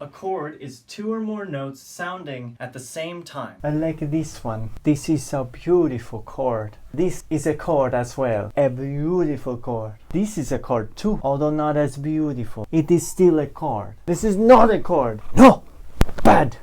A chord is two or more notes sounding at the same time. I like this one. This is a beautiful chord. This is a chord as well. A beautiful chord. This is a chord too, although not as beautiful. It is still a chord. This is not a chord. No! Bad!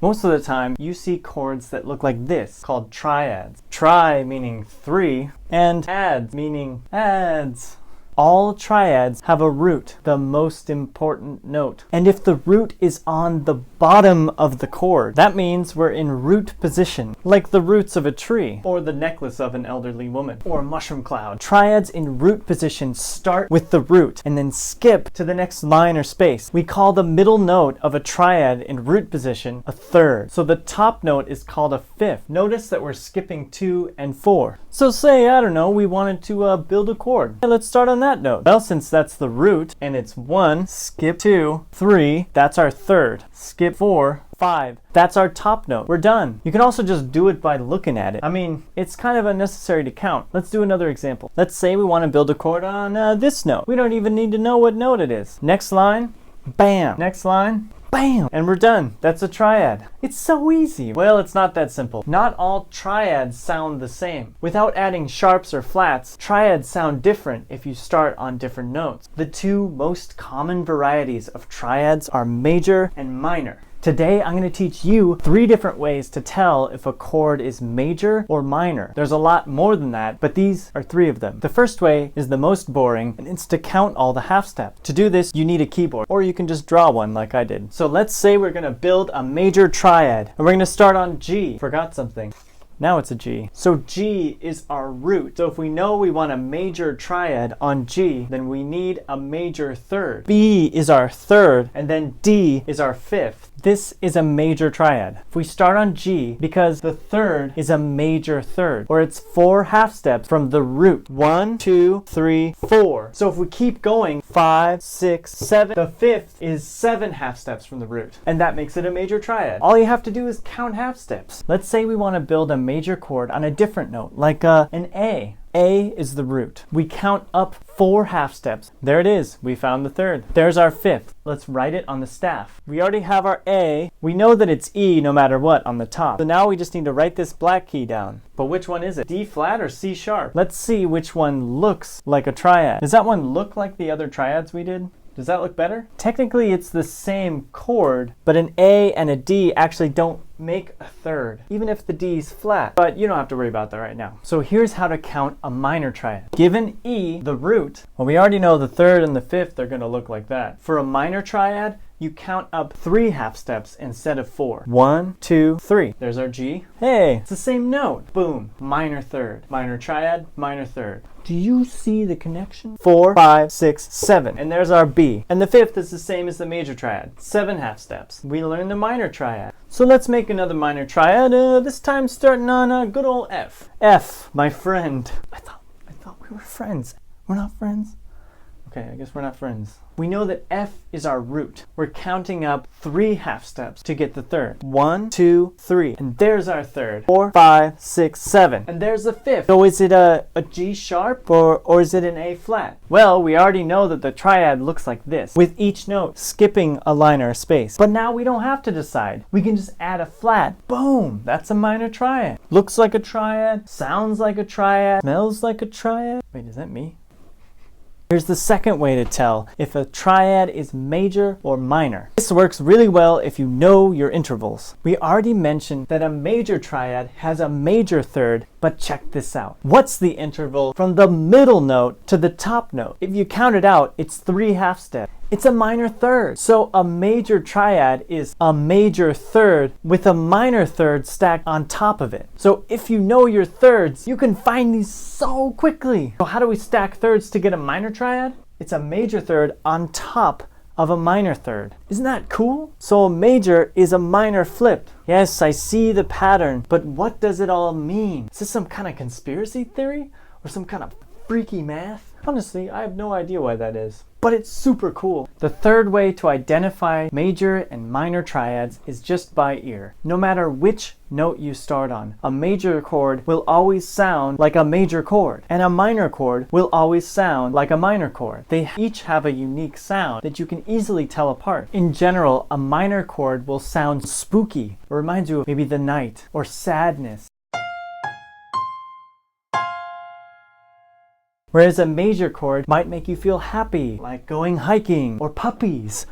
Most of the time, you see chords that look like this, called triads. Tri meaning three, and ads meaning adds. All triads have a root, the most important note. And if the root is on the bottom of the chord, that means we're in root position, like the roots of a tree, or the necklace of an elderly woman, or a mushroom cloud. Triads in root position start with the root and then skip to the next line or space. We call the middle note of a triad in root position a third. So the top note is called a fifth. Notice that we're skipping 2 and 4. So say, I don't know, we wanted to build a chord. Let's start on that note. Well, since that's the root and it's 1, skip 2, 3, that's our third. Skip 4, 5, that's our top note. We're done. You can also just do it by looking at it. I mean, it's kind of unnecessary to count. Let's do another example. Let's say we want to build a chord on this note. We don't even need to know what note it is. Next line, bam. Next line, bam! And we're done. That's a triad. It's so easy. Well, it's not that simple. Not all triads sound the same. Without adding sharps or flats, triads sound different if you start on different notes. The two most common varieties of triads are major and minor. Today, I'm going to teach you 3 different ways to tell if a chord is major or minor. There's a lot more than that, but these are 3 of them. The first way is the most boring, and it's to count all the half steps. To do this, you need a keyboard, or you can just draw one like I did. So let's say we're going to build a major triad, and we're going to start on G. Forgot something. Now it's a G. So G is our root. So if we know we want a major triad on G, then we need a major third. B is our third, and then D is our fifth. This is a major triad. If we start on G, because the third is a major third, or it's 4 half steps from the root. 1, 2, 3, 4. So if we keep going, 5, 6, 7, the fifth is 7 half steps from the root. And that makes it a major triad. All you have to do is count half steps. Let's say we want to build a major chord on a different note, like an A. A is the root. We count up 4 half steps. There it is. We found the third. There's our fifth. Let's write it on the staff. We already have our A. We know that it's E no matter what on the top. So now we just need to write this black key down. But which one is it? D flat or C sharp? Let's see which one looks like a triad. Does that one look like the other triads we did? Does that look better? Technically, it's the same chord, but an A and a D actually don't make a third, even if the D is flat. But you don't have to worry about that right now. So here's how to count a minor triad. Given E, the root, well, we already know the third and the fifth are going to look like that. For a minor triad, you count up 3 half steps instead of 4. 1, 2, 3. There's our G. Hey, it's the same note. Boom. Minor third. Minor triad, minor third. Do you see the connection? 4, 5, 6, 7. And there's our B. And the fifth is the same as the major triad. 7 half steps. We learned the minor triad. So let's make another minor triad, this time starting on a good old F. F, my friend. I thought we were friends. We're not friends? Okay, I guess we're not friends. We know that F is our root. We're counting up 3 half steps to get the third. 1, 2, 3. And there's our third. 4, 5, 6, 7. And there's the fifth. So is it a G sharp or is it an A flat? Well, we already know that the triad looks like this, with each note skipping a line or a space. But now we don't have to decide. We can just add a flat. Boom! That's a minor triad. Looks like a triad, sounds like a triad, smells like a triad. Wait, is that me? Here's the second way to tell if a triad is major or minor. This works really well if you know your intervals. We already mentioned that a major triad has a major third, but check this out. What's the interval from the middle note to the top note? If you count it out, it's 3 half steps. It's a minor third. So a major triad is a major third with a minor third stacked on top of it. So if you know your thirds, you can find these so quickly. So how do we stack thirds to get a minor triad? It's a major third on top of a minor third. Isn't that cool? So a major is a minor flipped. Yes, I see the pattern, but what does it all mean? Is this some kind of conspiracy theory or some kind of freaky math? Honestly, I have no idea why that is. But it's super cool. The third way to identify major and minor triads is just by ear. No matter which note you start on, a major chord will always sound like a major chord, and a minor chord will always sound like a minor chord. They each have a unique sound that you can easily tell apart. In general, a minor chord will sound spooky. It reminds you of maybe the night or sadness. Whereas a major chord might make you feel happy, like going hiking or puppies.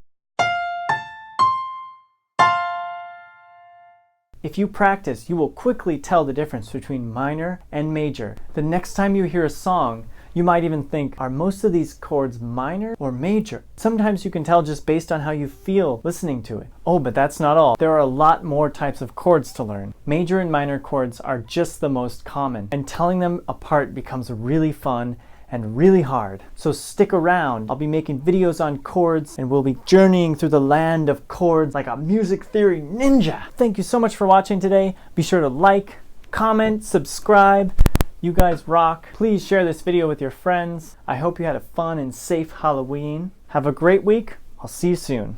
If you practice, you will quickly tell the difference between minor and major. The next time you hear a song, you might even think, are most of these chords minor or major? Sometimes you can tell just based on how you feel listening to it. Oh, but that's not all. There are a lot more types of chords to learn. Major and minor chords are just the most common, and telling them apart becomes really fun and really hard. So stick around. I'll be making videos on chords, and we'll be journeying through the land of chords like a music theory ninja. Thank you so much for watching today. Be sure to like, comment, subscribe. You guys rock. Please share this video with your friends. I hope you had a fun and safe Halloween. Have a great week. I'll see you soon.